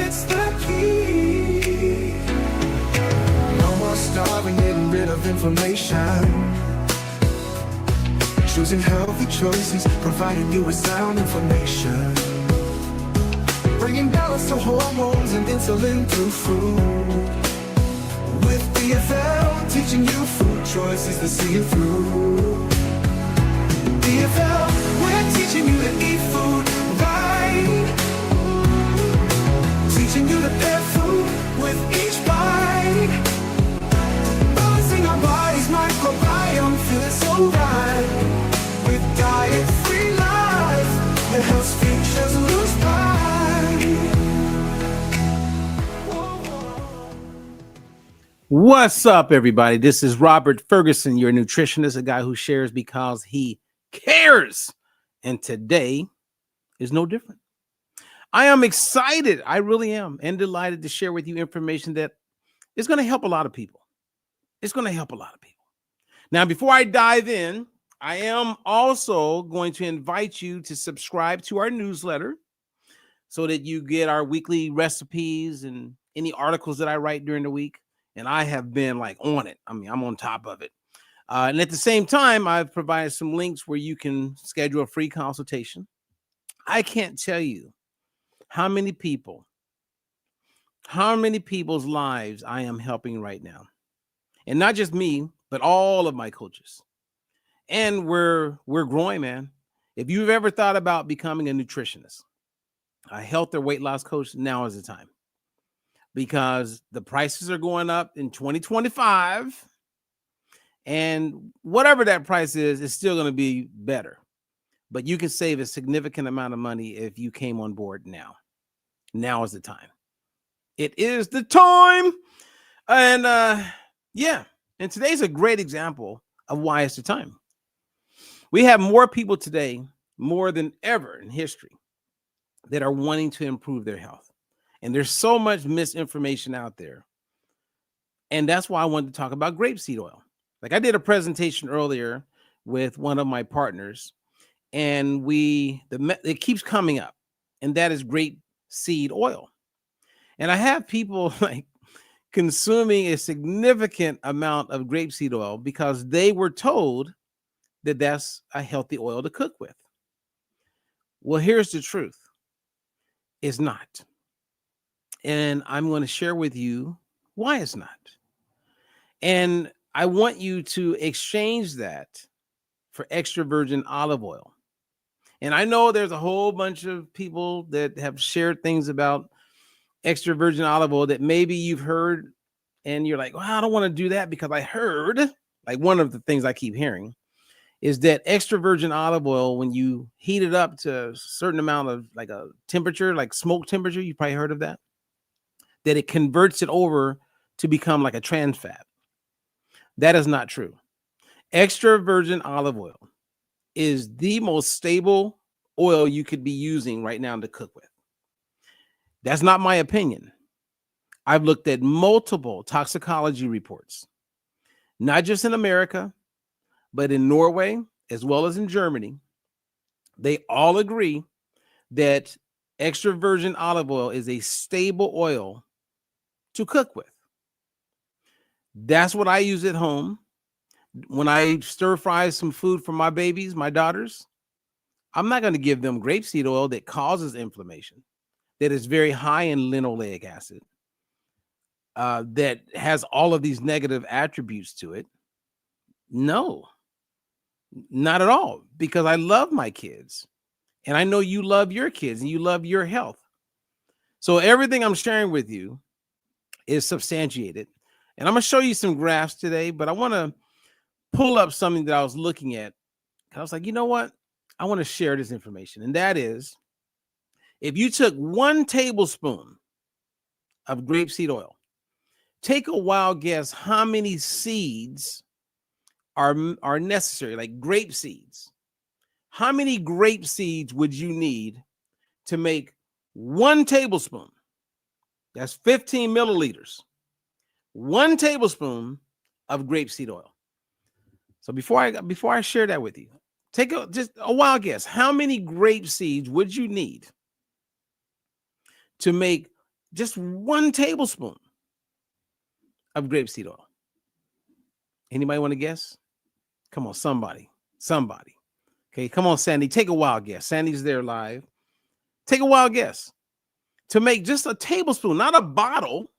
it's the key. No more starving, getting rid of inflammation. Choosing healthy choices, providing you with sound information. Bringing balance to hormones and insulin through food. With DFL, teaching you food choices to see you through. DFL, we're teaching you to eat food right. Teaching you to pair food with each bite. Balancing our body's microbiome, feeling so right. With diet-free life, that helps futures lose pride. What's up, everybody? This is Robert Ferguson, your nutritionist, a guy who shares because he cares. And today is no different. I am excited. I really am, and delighted to share with you information that is going to help a lot of people. It's going to help a lot of people. Now, before I dive in, I am also going to invite you to subscribe to our newsletter so that you get our weekly recipes and any articles that I write during the week. And I have been like on it. I mean, I'm on top of it. And at the same time, I've provided some links where you can schedule a free consultation. I can't tell you how many people's lives I am helping right now. And not just me, but all of my coaches. And we're growing, man. If you've ever thought about becoming a nutritionist, a health or weight loss coach, now is the time. Because the prices are going up in 2025. And whatever that price is, it's still going to be better. But you can save a significant amount of money if you came on board now. Now is the time. It is the time. And and today's a great example of why it's the time. We have more people today, more than ever in history, that are wanting to improve their health. And there's so much misinformation out there. And that's why I wanted to talk about grapeseed oil. Like I did a presentation earlier with one of my partners, and it keeps coming up, and that is grapeseed oil. And I have people like consuming a significant amount of grapeseed oil because they were told that that's a healthy oil to cook with. Well, here's the truth. It's not. And I'm going to share with you why it's not. And I want you to exchange that for extra virgin olive oil. And I know there's a whole bunch of people that have shared things about extra virgin olive oil that maybe you've heard and you're like, well, I don't want to do that because I heard, like one of the things I keep hearing is that extra virgin olive oil, when you heat it up to a certain amount of like a temperature, like smoke temperature, you probably heard of that it converts it over to become like a trans fat. That is not true. Extra virgin olive oil is the most stable oil you could be using right now to cook with. That's not my opinion. I've looked at multiple toxicology reports, not just in America, but in Norway, as well as in Germany. They all agree that extra virgin olive oil is a stable oil to cook with. That's what I use at home. When I stir fry some food for my babies, my daughters, I'm not going to give them grapeseed oil that causes inflammation, that is very high in linoleic acid, that has all of these negative attributes to it. No, not at all, because I love my kids. And I know you love your kids and you love your health. So everything I'm sharing with you is substantiated. And I'm going to show you some graphs today, but I want to pull up something that I was looking at. I was like, you know what? I want to share this information. And that is, if you took 1 tablespoon of grapeseed oil, take a wild guess how many seeds are necessary, like grape seeds. How many grape seeds would you need to make 1 tablespoon? That's 15 milliliters. 1 tablespoon of grapeseed oil. So before I share that with you, take just a wild guess. How many grape seeds would you need to make Just 1 tablespoon of grapeseed oil. Anybody want to guess? Come on, somebody. Okay, come on, Sandy. Take a wild guess. Sandy's there live. Take a wild guess. To make just a tablespoon, not a bottle,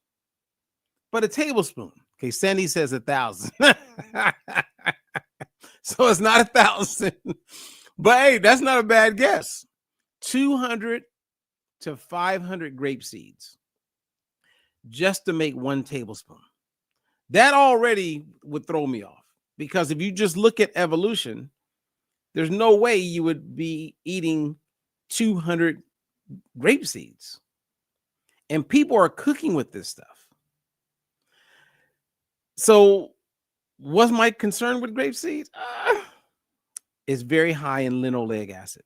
but a tablespoon. Okay, Sandy says 1,000. So it's not 1,000. But hey, that's not a bad guess. 200 to 500 grape seeds just to make 1 tablespoon. That already would throw me off, because if you just look at evolution, there's no way you would be eating 200 grape seeds. And people are cooking with this stuff. So what's my concern with grape seeds? It's very high in linoleic acid.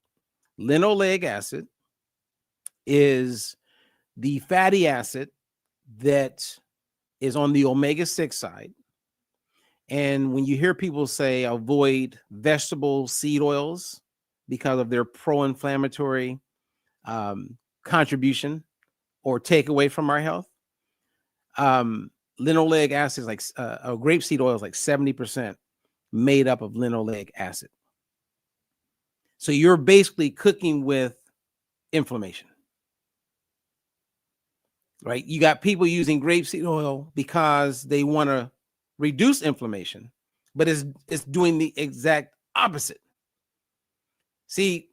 Linoleic acid is the fatty acid that is on the omega-6 side. And when you hear people say avoid vegetable seed oils because of their pro-inflammatory contribution or take away from our health, linoleic acid is like grapeseed oil is like 70% made up of linoleic acid. So you're basically cooking with inflammation, right? You got people using grapeseed oil because they want to reduce inflammation, but it's doing the exact opposite. See,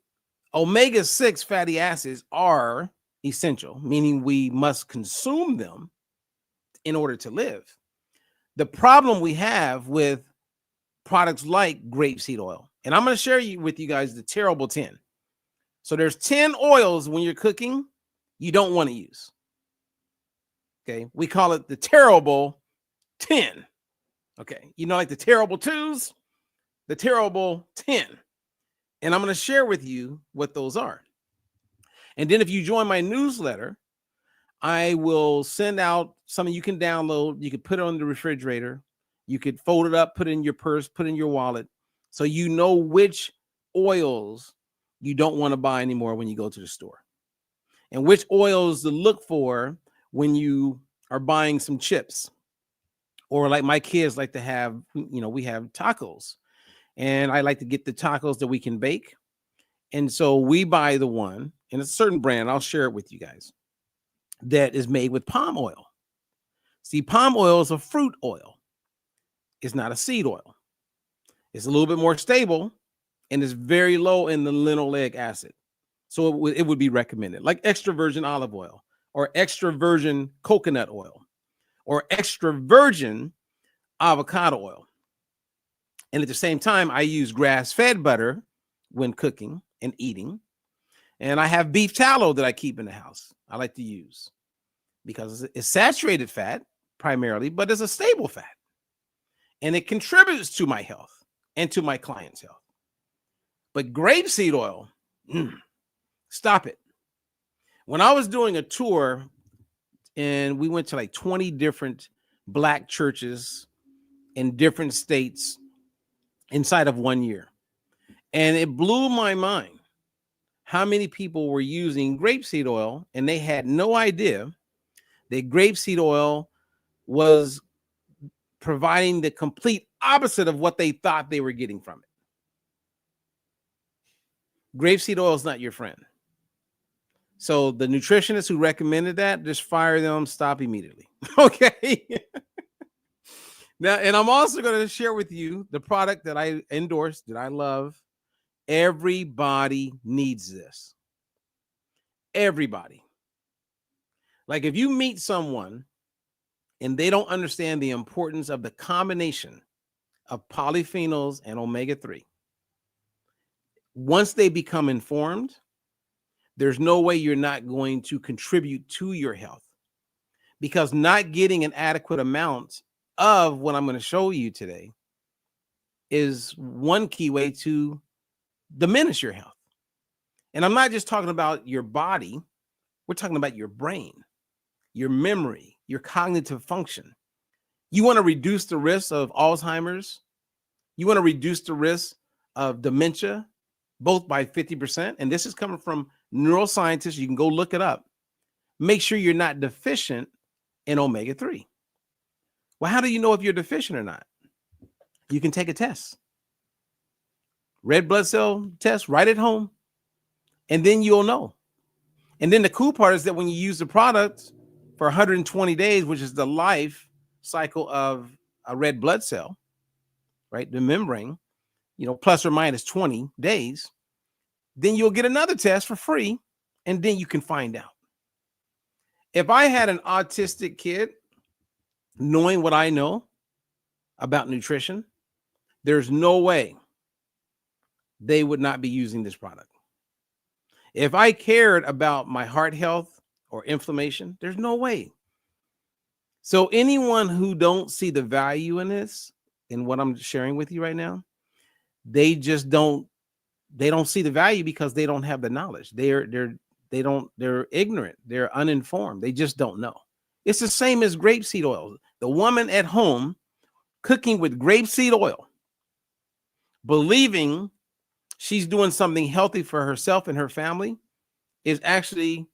omega-6 fatty acids are essential, meaning we must consume them in order to live. The problem we have with products like grapeseed oil, and I'm going to share with you guys the terrible 10. So there's 10 oils when you're cooking you don't want to use. Okay, we call it the terrible 10. Okay, you know, like the terrible 2s, the terrible 10. And I'm going to share with you what those are. And then if you join my newsletter, I will send out something you can download. You can put it on the refrigerator. You could fold it up, put it in your purse, put it in your wallet, so you know which oils you don't want to buy anymore when you go to the store, and which oils to look for when you are buying some chips, or like my kids like to have, you know, we have tacos, and I like to get the tacos that we can bake. And so we buy the one, and it's a certain brand, I'll share it with you guys, that is made with palm oil. See, palm oil is a fruit oil. It's not a seed oil. It's a little bit more stable, and it's very low in the linoleic acid. So it would be recommended, like extra virgin olive oil, or extra virgin coconut oil, or extra virgin avocado oil. And at the same time, I use grass-fed butter when cooking and eating. And I have beef tallow that I keep in the house. I like to use because it's saturated fat primarily, but it's a stable fat. And it contributes to my health and to my clients' health. But grapeseed oil, stop it. When I was doing a tour, and we went to like 20 different Black churches in different states inside of 1 year. And it blew my mind how many people were using grapeseed oil, and they had no idea that grapeseed oil was providing the complete opposite of what they thought they were getting from it. Grapeseed oil is not your friend. So the nutritionist who recommended that, just fire them, stop immediately. Okay. Now, and I'm also going to share with you the product that I endorse, that I love. Everybody needs this. Everybody. Like if you meet someone and they don't understand the importance of the combination of polyphenols and omega-3, once they become informed, there's no way you're not going to contribute to your health, because not getting an adequate amount of what I'm going to show you today is one key way to diminish your health. And I'm not just talking about your body. We're talking about your brain, your memory, your cognitive function. You want to reduce the risk of Alzheimer's. You want to reduce the risk of dementia, both by 50%. And this is coming from neuroscientists. You can go look it up. make sure you're not deficient in omega-3. Well, how do you know if you're deficient or not? You can take a test. Red blood cell test right at home, and then you'll know. And then the cool part is that when you use the product for 120 days, which is the life cycle of a red blood cell, right? The membrane, plus or minus 20 days, then you'll get another test for free, and then you can find out. If I had an autistic kid, knowing what I know about nutrition, there's no way they would not be using this product. If I cared about my heart health or inflammation, there's no way. So anyone who don't see the value in this, in what I'm sharing with you right now, they don't see the value because they don't have the knowledge. They're ignorant. They're uninformed. They just don't know. It's the same as grapeseed oil. The woman at home cooking with grapeseed oil, believing she's doing something healthy for herself and her family, is actually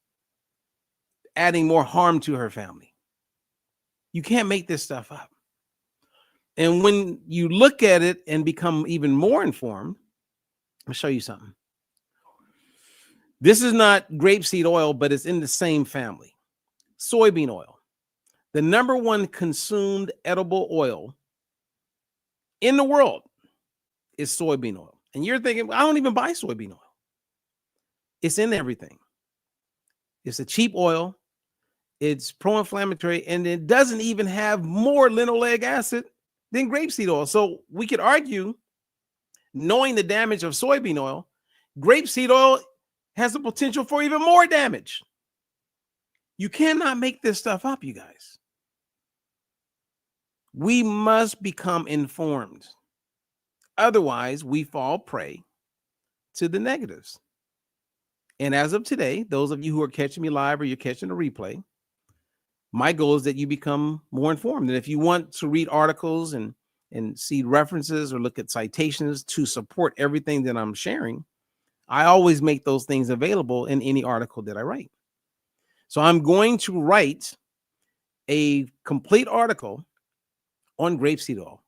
adding more harm to her family. You can't make this stuff up. And when you look at it and become even more informed, I'll show you something. This is not grapeseed oil, but it's in the same family. Soybean oil. The number one consumed edible oil in the world is soybean oil. And you're thinking, I don't even buy soybean oil. It's in everything. It's a cheap oil. It's pro-inflammatory, and it doesn't even have more linoleic acid than grapeseed oil. So we could argue, knowing the damage of soybean oil, grapeseed oil has the potential for even more damage. You cannot make this stuff up, you guys. We must become informed. Otherwise, we fall prey to the negatives. And as of today, those of you who are catching me live or you're catching a replay, my goal is that you become more informed. And if you want to read articles and see references or look at citations to support everything that I'm sharing, I always make those things available in any article that I write. So I'm going to write a complete article on grapeseed oil,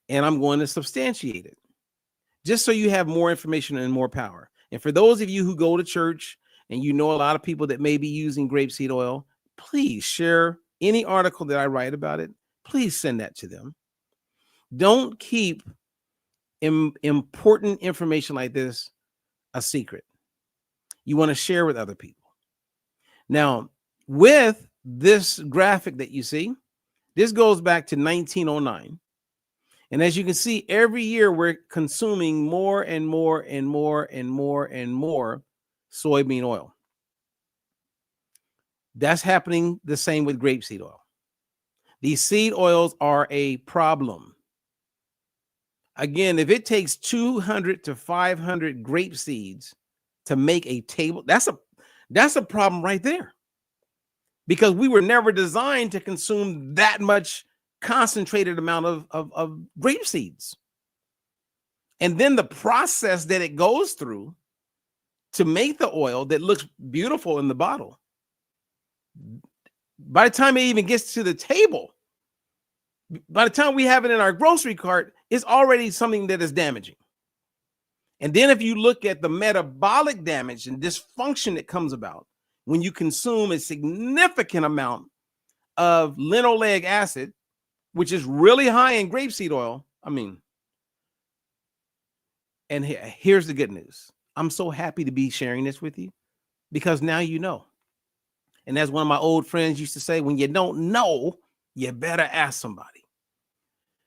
and I'm going to substantiate it just so you have more information and more power. And for those of you who go to church and you know a lot of people that may be using grapeseed oil, please share any article that I write about it. Please send that to them. Don't keep important information like this a secret. You want to share with other people. Now, with this graphic that you see, this goes back to 1909. And as you can see, every year we're consuming more and more and more and more and more soybean oil. That's happening the same with grapeseed oil. These seed oils are a problem. Again, if it takes 200 to 500 grape seeds to make a table, that's a problem right there. Because we were never designed to consume that much concentrated amount of grape seeds. And then the process that it goes through to make the oil that looks beautiful in the bottle, by the time it even gets to the table, by the time we have it in our grocery cart, it's already something that is damaging. And then if you look at the metabolic damage and dysfunction that comes about when you consume a significant amount of linoleic acid, which is really high in grapeseed oil, and here's the good news. I'm so happy to be sharing this with you because now you know. And as one of my old friends used to say, when you don't know, you better ask somebody.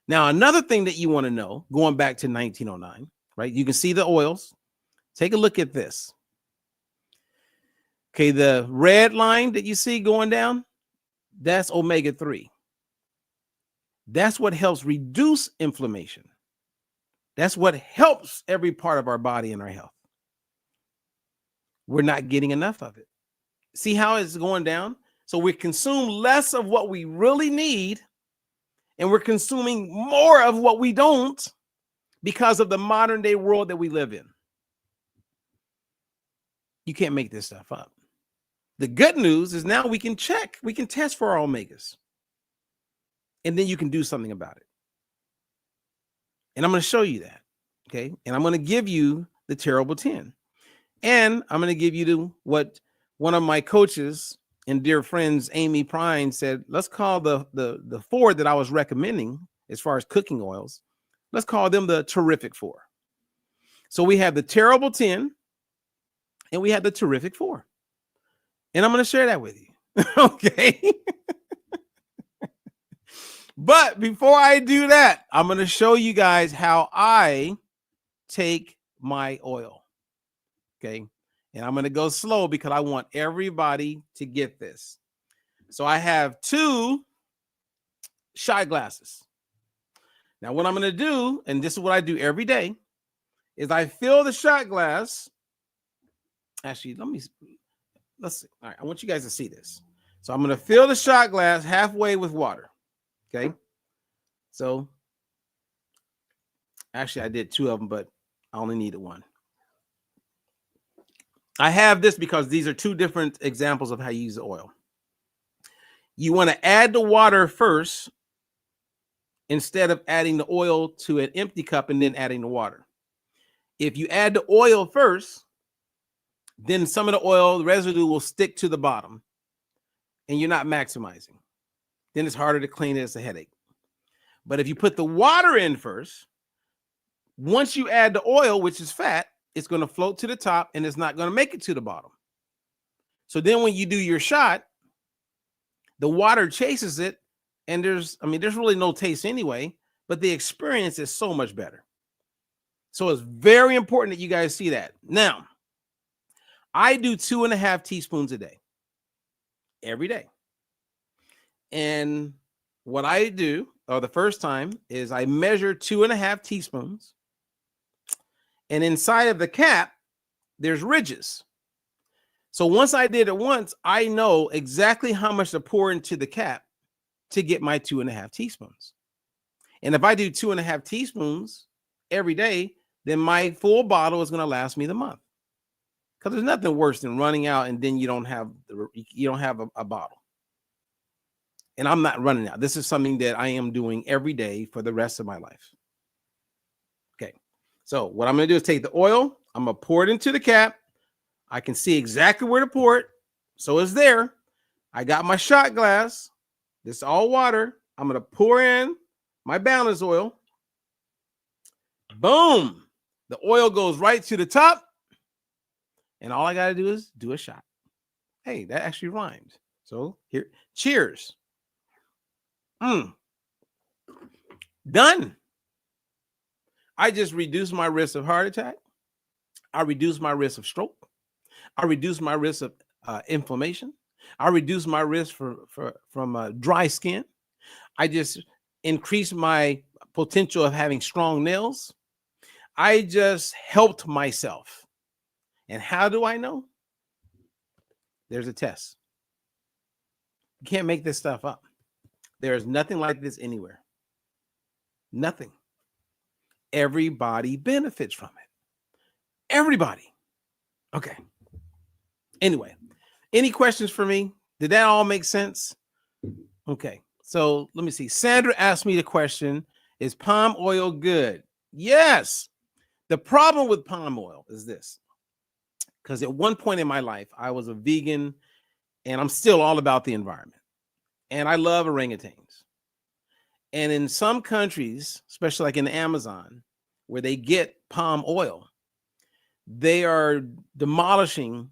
Now, another thing that you want to know, going back to 1909, right? You can see the oils. Take a look at this. Okay, the red line that you see going down, that's omega-3. That's what helps reduce inflammation. That's what helps every part of our body and our health. We're not getting enough of it. See how it's going down? So we consume less of what we really need, and we're consuming more of what we don't because of the modern day world that we live in. You can't make this stuff up. The good news is now we can test for our omegas, and then you can do something about it. And I'm going to show you that. Okay. And I'm going to give you the terrible 10. And I'm going to give you what one of my coaches and dear friends, Amy Prine, said, let's call the 4 that I was recommending as far as cooking oils, let's call them the terrific 4. So we have the terrible 10 and we have the terrific 4. And I'm going to share that with you. Okay. But before I do that, I'm going to show you guys how I take my oil. Okay. And I'm going to go slow because I want everybody to get this. So I have 2 shot glasses. Now, what I'm going to do, and this is what I do every day, is I fill the shot glass. Actually, let's see. All right. I want you guys to see this. So I'm going to fill the shot glass halfway with water. Okay. So actually I did 2 of them, but I only needed 1. I have this because these are 2 different examples of how you use the oil. You want to add the water first instead of adding the oil to an empty cup and then adding the water. If you add the oil first, then some of the oil, the residue will stick to the bottom and you're not maximizing. Then it's harder to clean it. It's a headache. But if you put the water in first, once you add the oil, which is fat, it's going to float to the top and it's not going to make it to the bottom. So then when you do your shot, the water chases it and there's really no taste anyway, but the experience is so much better. So it's very important that you guys see that. Now, I do 2.5 teaspoons a day, every day. And what I do, the first time, is I measure 2.5 teaspoons. And inside of the cap, there's ridges. So once I did it once, I know exactly how much to pour into the cap to get my 2.5 teaspoons. And if I do 2.5 teaspoons every day, then my full bottle is going to last me the month. Because there's nothing worse than running out and then you don't have a bottle. And I'm not running out. This is something that I am doing every day for the rest of my life. Okay. So what I'm going to do is take the oil. I'm going to pour it into the cap. I can see exactly where to pour it. So it's there. I got my shot glass. This is all water. I'm going to pour in my balance oil. Boom. The oil goes right to the top. And all I got to do is do a shot. Hey, that actually rhymed. So here, cheers. Done. I just reduced my risk of heart attack. I reduced my risk of stroke. I reduced my risk of inflammation. I reduced my risk from dry skin. I just increased my potential of having strong nails. I just helped myself. And how do I know? There's a test. You can't make this stuff up. There is nothing like this anywhere. Nothing. Everybody benefits from it. Everybody. Okay. Anyway, any questions for me? Did that all make sense? Okay. So let me see. Sandra asked me the question, is palm oil good? Yes. The problem with palm oil is this. Because at one point in my life, I was a vegan and I'm still all about the environment. And I love orangutans. And in some countries, especially like in the Amazon, where they get palm oil, they are demolishing,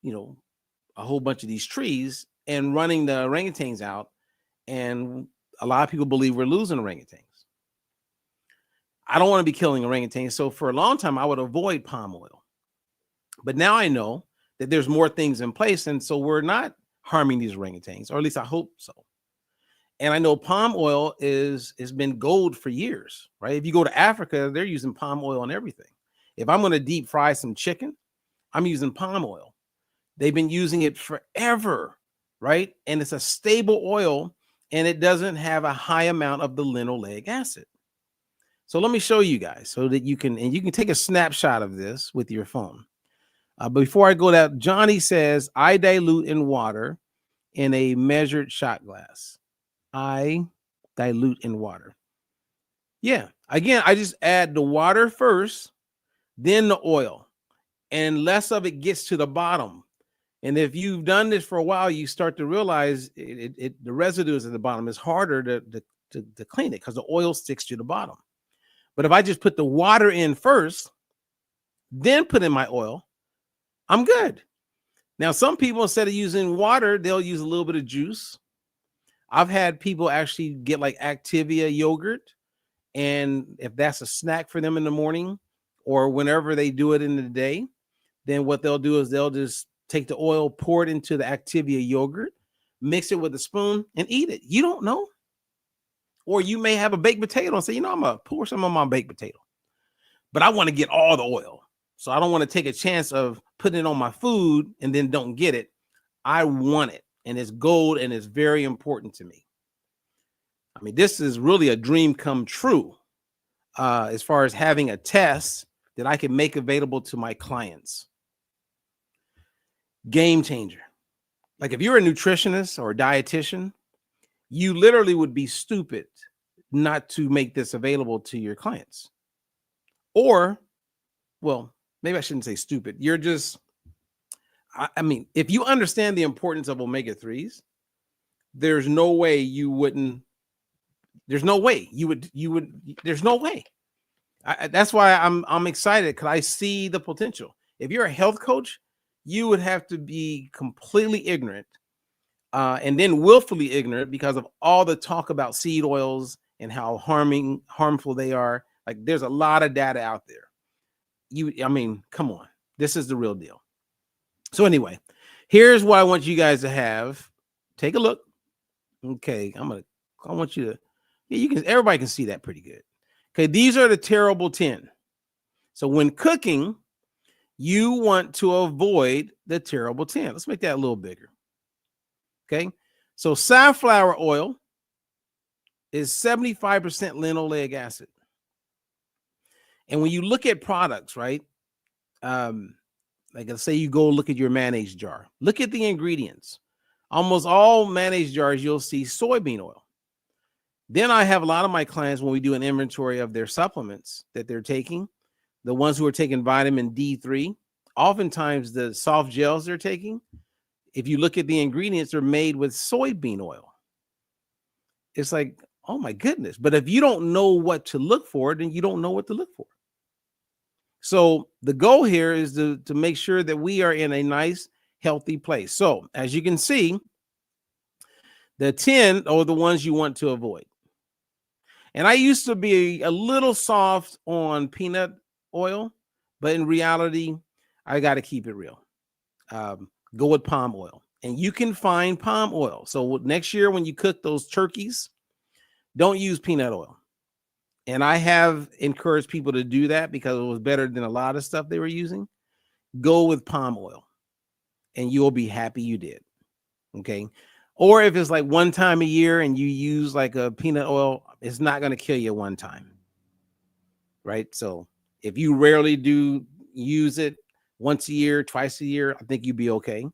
a whole bunch of these trees and running the orangutans out. And a lot of people believe we're losing orangutans. I don't want to be killing orangutans. So for a long time, I would avoid palm oil. But now I know that there's more things in place. And so we're not harming these orangutans, or at least I hope so. And I know palm oil has been gold for years, right? If you go to Africa, they're using palm oil on everything. If I'm going to deep fry some chicken, I'm using palm oil. They've been using it forever, right? And it's a stable oil, and it doesn't have a high amount of the linoleic acid. So let me show you guys so that you can take a snapshot of this with your phone. Before I go that, Johnny says, I dilute in water in a measured shot glass. I dilute in water. Yeah. Again, I just add the water first, then the oil, and less of it gets to the bottom. And if you've done this for a while, you start to realize the residues at the bottom is harder to clean it because the oil sticks to the bottom. But if I just put the water in first, then put in my oil, I'm good. Now, some people, instead of using water, they'll use a little bit of juice. I've had people actually get like Activia yogurt. And if that's a snack for them in the morning or whenever they do it in the day, then what they'll do is they'll just take the oil, pour it into the Activia yogurt, mix it with a spoon and eat it. You don't know. Or you may have a baked potato and say, you know, I'm going to pour some on my baked potato, but I want to get all the oil. So I don't want to take a chance of putting it on my food and then don't get it. I want it, and it's gold, and it's very important to me. I mean, this is really a dream come true as far as having a test that I can make available to my clients. Game changer. Like if you're a nutritionist or a dietitian, you literally would be stupid not to make this available to your clients. Or, well, maybe I shouldn't say stupid. You're just, I mean, if you understand the importance of omega-3s, there's no way you wouldn't, there's no way you would, there's no way. That's why I'm excited, because I see the potential. If you're a health coach, you would have to be completely ignorant and then willfully ignorant because of all the talk about seed oils and how harmful they are. Like there's a lot of data out there. I mean, come on, this is the real deal. So anyway, here's what I want you guys to have. Take a look. Okay, I want you to, yeah, you can, everybody can see that pretty good. Okay, these are the terrible 10. So when cooking, you want to avoid the terrible 10. Let's make that a little bigger. Okay, so safflower oil is 75% linoleic acid. And when you look at products, right, like let's say you go look at your mayonnaise jar, look at the ingredients. Almost all mayonnaise jars, you'll see soybean oil. Then I have a lot of my clients, when we do an inventory of their supplements that they're taking, the ones who are taking vitamin D3, oftentimes the soft gels they're taking, if you look at the ingredients, they're made with soybean oil. It's like, oh my goodness. But if you don't know what to look for, then you don't know what to look for. So the goal here is to make sure that we are in a nice, healthy place. So as you can see, the 10 are the ones you want to avoid. And I used to be a little soft on peanut oil, but in reality, I got to keep it real. Go with palm oil. And you can find palm oil. So next year when you cook those turkeys, don't use peanut oil. And I have encouraged people to do that because it was better than a lot of stuff they were using. Go with palm oil and you'll be happy you did. Okay. Or if it's like one time a year and you use like a peanut oil, it's not going to kill you one time. Right. So if you rarely do use it once a year, twice a year, I think you'd be okay.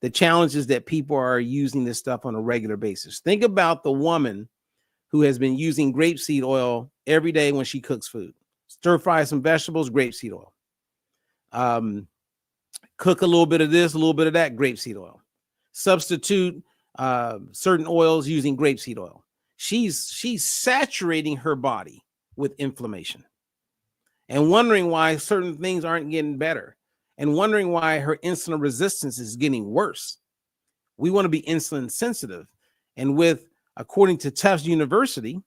The challenge is that people are using this stuff on a regular basis. Think about the woman who has been using grapeseed oil every day when she cooks food. Stir fry some vegetables, grapeseed oil. Cook a little bit of this, a little bit of that, grapeseed oil. Substitute certain oils using grapeseed oil. She's saturating her body with inflammation and wondering why certain things aren't getting better and wondering why her insulin resistance is getting worse. We want to be insulin sensitive. And according to Tufts University,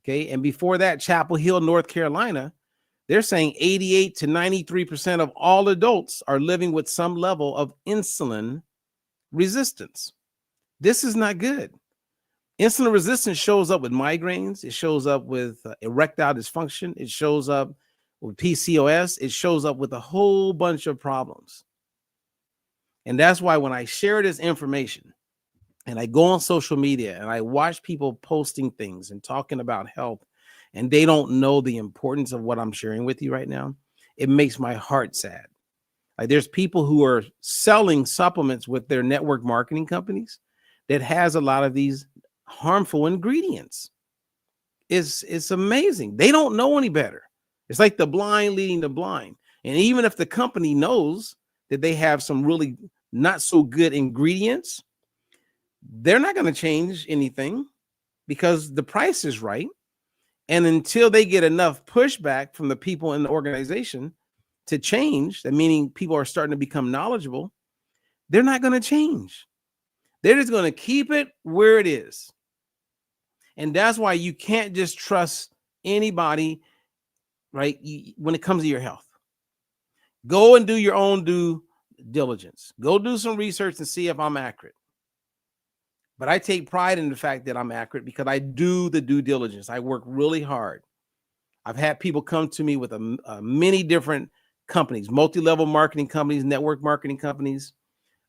okay, and before that, Chapel Hill, North Carolina, they're saying 88 to 93% of all adults are living with some level of insulin resistance. This is not good. Insulin resistance shows up with migraines. It shows up with erectile dysfunction. It shows up with PCOS. It shows up with a whole bunch of problems. And that's why when I share this information and I go on social media and I watch people posting things and talking about health, and they don't know the importance of what I'm sharing with you right now, it makes my heart sad. Like there's people who are selling supplements with their network marketing companies that has a lot of these harmful ingredients. It's amazing. They don't know any better. It's like the blind leading the blind. And even if the company knows that they have some really not so good ingredients, they're not going to change anything because the price is right. And until they get enough pushback from the people in the organization to change, that meaning people are starting to become knowledgeable, they're not going to change. They're just going to keep it where it is. And that's why you can't just trust anybody, right? When it comes to your health, go and do your own due diligence. Go do some research and see if I'm accurate. But I take pride in the fact that I'm accurate because I do the due diligence. I work really hard. I've had people come to me with many different companies, multi-level marketing companies, network marketing companies.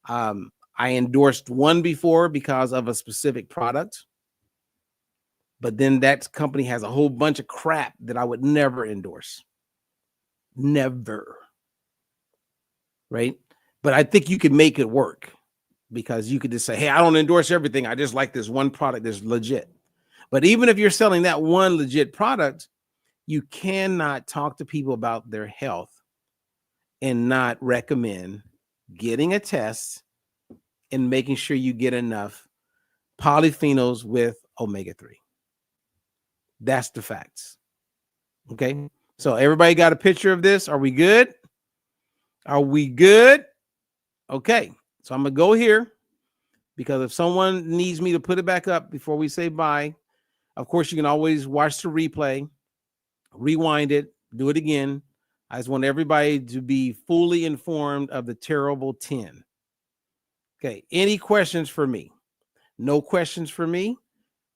I endorsed one before because of a specific product. But then that company has a whole bunch of crap that I would never endorse. Never. Right? But I think you can make it work. Because you could just say, hey, I don't endorse everything. I just like this one product that's legit. But even if you're selling that one legit product, you cannot talk to people about their health and not recommend getting a test and making sure you get enough polyphenols with omega-3. That's the facts. Okay. So everybody got a picture of this? Are we good? Are we good? Okay. So I'm going to go here because if someone needs me to put it back up before we say bye, of course, you can always watch the replay, rewind it, do it again. I just want everybody to be fully informed of the terrible 10. Okay. Any questions for me? No questions for me?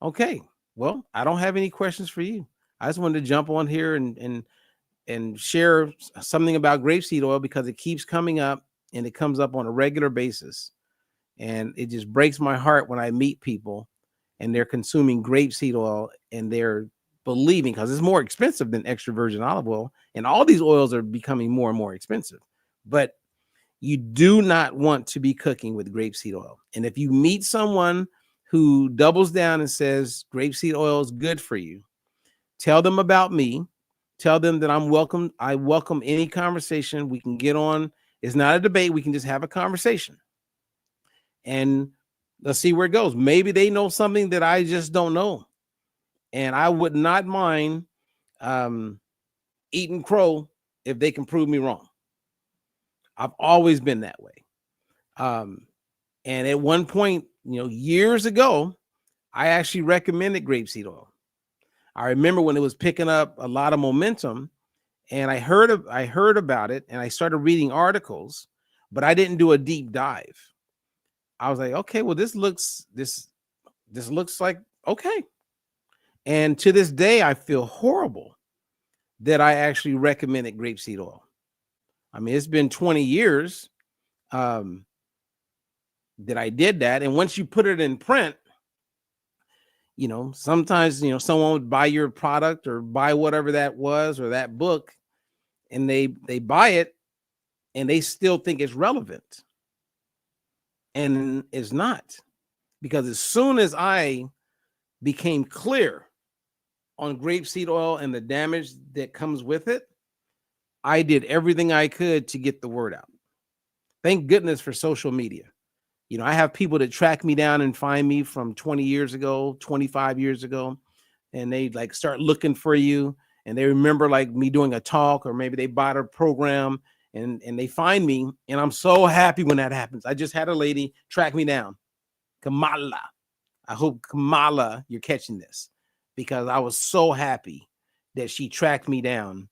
Okay. Well, I don't have any questions for you. I just wanted to jump on here and share something about grapeseed oil because it keeps coming up. And it comes up on a regular basis. And it just breaks my heart when I meet people and they're consuming grapeseed oil and they're believing, because it's more expensive than extra virgin olive oil. And all these oils are becoming more and more expensive. But you do not want to be cooking with grapeseed oil. And if you meet someone who doubles down and says grapeseed oil is good for you, tell them about me. Tell them that I'm welcome. I welcome any conversation we can get on. It's not a debate. We can just have a conversation and let's see where it goes. Maybe they know something that I just don't know. And I would not mind eating crow if they can prove me wrong. I've always been that way. And at one point, years ago, I actually recommended grapeseed oil. I remember when it was picking up a lot of momentum. And I heard about it and I started reading articles, but I didn't do a deep dive. I was like, okay, well, this looks like okay. And to this day, I feel horrible that I actually recommended grapeseed oil. I mean, it's been 20 years that I did that. And once you put it in print, sometimes, someone would buy your product or buy whatever that was or that book, and they buy it and they still think it's relevant. And it's not, because as soon as I became clear on grapeseed oil and the damage that comes with it, I did everything I could to get the word out. Thank goodness for social media. I have people that track me down and find me from 20 years ago, 25 years ago, and they start looking for you. And they remember me doing a talk, or maybe they bought a program and they find me. And I'm so happy when that happens. I just had a lady track me down, Kamala. I hope Kamala, you're catching this, because I was so happy that she tracked me down,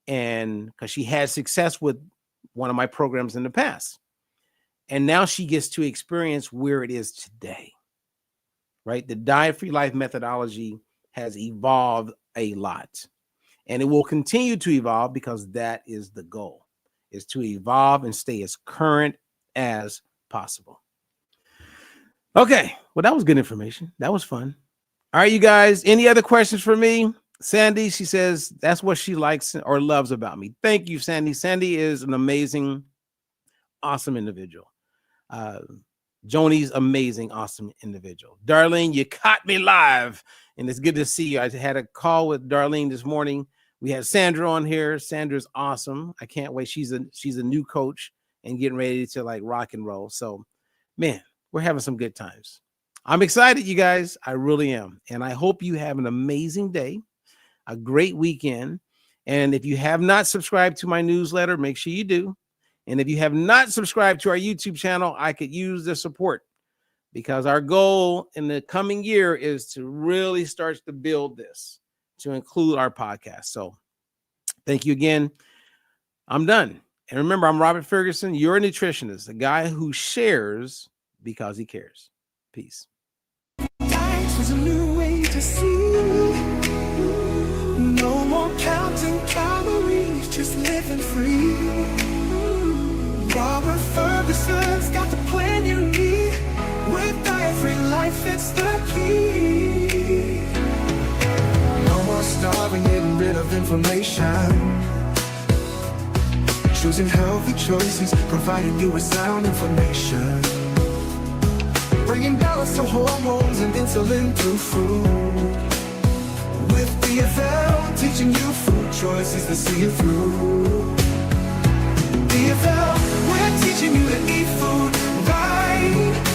and because she had success with one of my programs in the past. And now she gets to experience where it is today, right? The Diet-Free Life methodology has evolved a lot, and it will continue to evolve, because that is the goal, is to evolve and stay as current as possible. Okay. Well, that was good information. That was fun. All right, you guys, any other questions for me? Sandy, she says that's what she likes or loves about me. Thank you, Sandy. Sandy is an amazing awesome individual. Joni's amazing, awesome individual. Darlene, you caught me live, and it's good to see you. I had a call with Darlene this morning. We had Sandra on here. Sandra's awesome. I can't wait. She's a new coach and getting ready to like rock and roll. So, man, we're having some good times. I'm excited, you guys. I really am. And I hope you have an amazing day, a great weekend. And if you have not subscribed to my newsletter, make sure you do. And if you have not subscribed to our YouTube channel, I could use the support, because our goal in the coming year is to really start to build this to include our podcast. So thank you again. I'm done. And remember, I'm Robert Ferguson. You're a nutritionist, a guy who shares because he cares. Peace. Diet was a new way to see. No more counting calories, just living free. Robert Ferguson's got the plan you need. With diet-free life, it's the key. No more starving, getting rid of inflammation. Choosing healthy choices, providing you with sound information. Bringing balance to hormones and insulin through food. With DFL, teaching you food choices to see you through. DFL, we're teaching you to eat food right.